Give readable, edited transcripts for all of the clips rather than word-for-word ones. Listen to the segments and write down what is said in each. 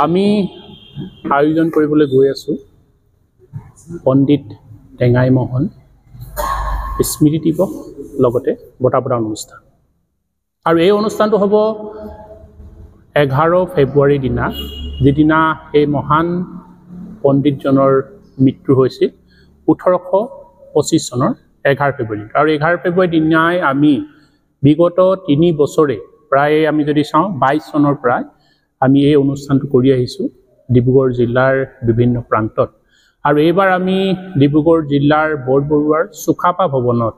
আমি আয়োজন কৰিবলৈ গৈ আছো পণ্ডিত টেঙাই মোহন স্মৃতি দিৱস লগতে বঁটা প্ৰদান অনুষ্ঠান। আৰু এই অনুষ্ঠানটো হ'ব 11 ফেব্ৰুৱাৰীৰ দিনা, যিদিনা এই মহান পণ্ডিতজনৰ মৃত্যু হৈছিল 1825 চনৰ 11 ফেব্ৰুৱাৰী। আৰু 11 ফেব্ৰুৱাৰীৰ দিনাই আমি বিগত 3 বছৰে প্ৰায় আমি যদি চাওঁ 22 চনৰ পৰা আমি এই অনুষ্ঠানটো কৰি আহিছোঁ ডিব্ৰুগড় জিলাৰ বিভিন্ন প্ৰান্তত। আৰু এইবাৰ আমি ডিব্ৰুগড় জিলাৰ বৰবৰুৱাৰ চুকাফা ভৱনত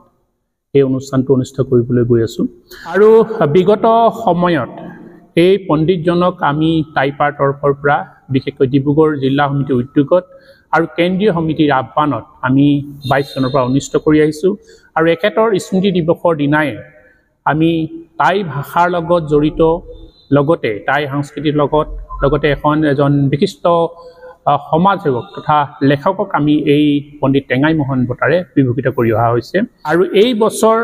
এই অনুষ্ঠানটো অনুষ্ঠিত কৰিবলৈ গৈ আছোঁ। আৰু বিগত সময়ত এই পণ্ডিতজনক আমি টাইপাৰ তৰফৰ পৰা বিশেষকৈ ডিব্ৰুগড় জিলা সমিতিৰ উদ্যোগত আৰু কেন্দ্ৰীয় সমিতিৰ আহ্বানত আমি 22 চনৰ পৰা অনুষ্ঠিত কৰি আহিছোঁ। আৰু এখেতৰ স্মৃতি দিৱসৰ দিনাই আমি টাই ভাষাৰ লগত জড়িত লগতে টাই সংস্কৃতিৰ লগতে এজন বিশিষ্ট সমাজ সেৱক তথা লেখকক আমি এই পণ্ডিত টেঙাই মোহন বঁটাৰে বিভূষিত কৰি অহা হৈছে। আৰু এই বছৰ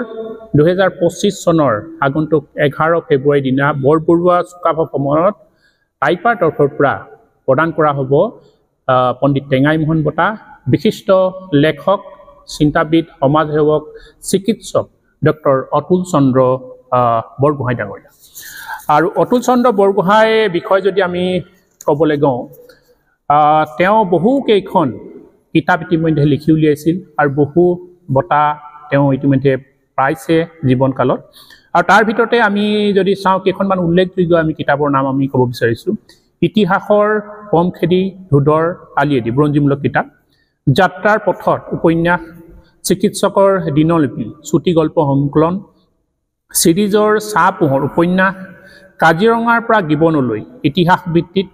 2025 চনৰ আগন্তুক 11 ফেব্ৰুৱাৰীৰ দিনা বৰবৰুৱা চুকাফা ভৱনত টাইপাৰ তৰফৰ পৰা প্ৰদান কৰা হ'ব পণ্ডিত টেঙাই মোহন বঁটা বিশিষ্ট লেখক, চিন্তাবিদ, সমাজ সেৱক, চিকিৎসক ডক্টৰ অতুল চন্দ্ৰ বৰগোহাঁই ডাঙৰীয়া। আৰু অতুল চন্দ্ৰ বৰগোহাঁইৰ বিষয়ে যদি আমি ক'বলৈ যাওঁ, তেওঁ বহুকেইখন কিতাপ ইতিমধ্যে লিখি উলিয়াইছিল আৰু বহু বঁটা তেওঁ ইতিমধ্যে পাইছে জীৱনকালত। আৰু তাৰ ভিতৰতে আমি যদি চাওঁ কেইখনমান উল্লেখযোগ্য আমি কিতাপৰ নাম আমি ক'ব বিচাৰিছোঁ। ইতিহাসৰ পমখেদি ধোদৰ আলিয়েদি বুৰঞ্জীমূলক কিতাপ, যাত্ৰাৰ পথত উপন্যাস, চিকিৎসকৰ দিনলিপি চুটি গল্প সংকলন, চিৰিজৰ চাহ পোহৰ উপন্যাস, কাজিৰঙাৰ পৰা গিবনলৈ ইতিহাস ভিত্তিত,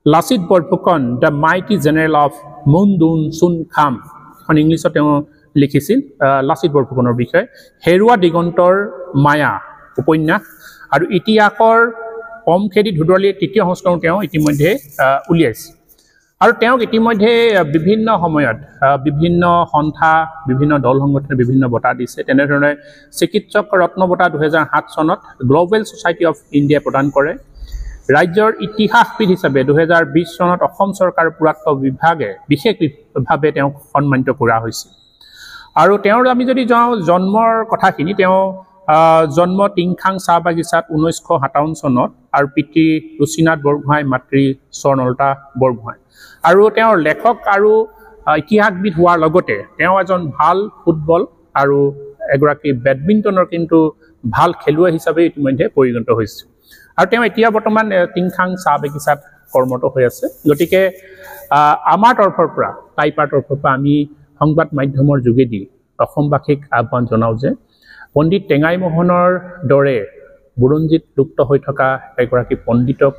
Lachit Borphukan the mighty general of মুন দুন চুন খাম, এখন ইংলিছত তেওঁ লিখিছিল লাচিত বৰফুকনৰ বিষয়ে, হেৰুৱা দিগন্তৰ মায়া উপন্যাস, আৰু ইতিহাসৰ পমখেদি ধোদৰআলিৰ 3য় সংস্কৰণ তেওঁ ইতিমধ্যে উলিয়াইছে। আৰু তেওঁক ইতিমধ্যে বিভিন্ন সময়ত বিভিন্ন সন্থা, বিভিন্ন দল সংগঠনে বিভিন্ন বঁটা দিছে। তেনেধৰণে চিকিৎসক ৰত্ন বঁটা 2007 চনত গ্ল'বেল ছ'চাইটি অফ ইণ্ডিয়া প্ৰদান কৰে। ৰাজ্যৰ ইতিহাসবিদ হিচাপে 2020 চনত অসম চৰকাৰৰ পুৰাতত্ব বিভাগে বিশেষভাৱে তেওঁক সন্মানিত কৰা হৈছিল। আৰু তেওঁৰ আমি যদি যাওঁ জন্মৰ কথাখিনি, তেওঁ জন্ম টিংখাং চাহ বাগিচাত 1957 চনত, আৰু পিতৃ ৰুচিনাথ বৰগোহাঁই, মাতৃ স্বৰ্ণলতা বৰগোহাঁই। আৰু তেওঁৰ লেখক আৰু ইতিহাসবিদ হোৱাৰ লগতে তেওঁ এজন ভাল ফুটবল আৰু এগৰাকী বেডমিণ্টনৰ কিন্তু ভাল খেলুৱৈ হিচাপে ইতিমধ্যে পৰিগণিত হৈছে। আৰু তেওঁ এতিয়া বৰ্তমান টিংখাং চাহ বাগিচাত কৰ্মৰত হৈ আছে। গতিকে আমাৰ তৰফৰ পৰা, টাইপাৰ তৰফৰ পৰা আমি সংবাদ মাধ্যমৰ যোগেদি অসমবাসীক আহ্বান জনাওঁ যে পণ্ডিত টেঙাই মোহনৰ দৰে বুৰঞ্জীত লুপ্ত হৈ থকা এগৰাকী পণ্ডিতক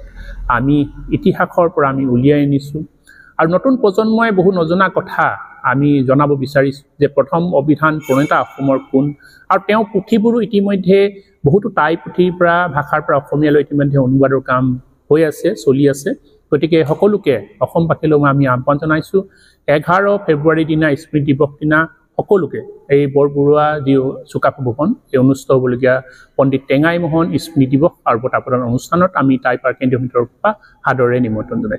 আমি ইতিহাসৰ পৰা আমি উলিয়াই আনিছোঁ। আৰু নতুন প্ৰজন্মই বহু নজনা কথা আমি জনাব বিচাৰিছোঁ যে প্ৰথম অভিধান প্ৰণেতা অসমৰ কোন, আৰু তেওঁ পুথিবোৰো ইতিমধ্যে বহুতো টাই পুথিৰ পৰা ভাষাৰ পৰা অসমীয়ালৈ ইতিমধ্যে অনুবাদৰ কাম হৈ আছে, চলি আছে। গতিকে সকলোকে অসমবাসীলৈ আমি আহ্বান জনাইছোঁ 11 ফেব্ৰুৱাৰীৰ দিনা স্মৃতি দিৱস দিনা সকলোকে এই বৰবৰুৱা যি চুকাফা ভৱন এই অনুষ্ঠিত হ'বলগীয়া পণ্ডিত টেঙাই মোহন স্মৃতি দিৱস আৰু বঁটা প্ৰদান অনুষ্ঠানত আমি টাইপাৰ কেন্দ্ৰীয় সমিতিৰ পৰা সাদৰে নিমন্ত্ৰণ জনাইছোঁ।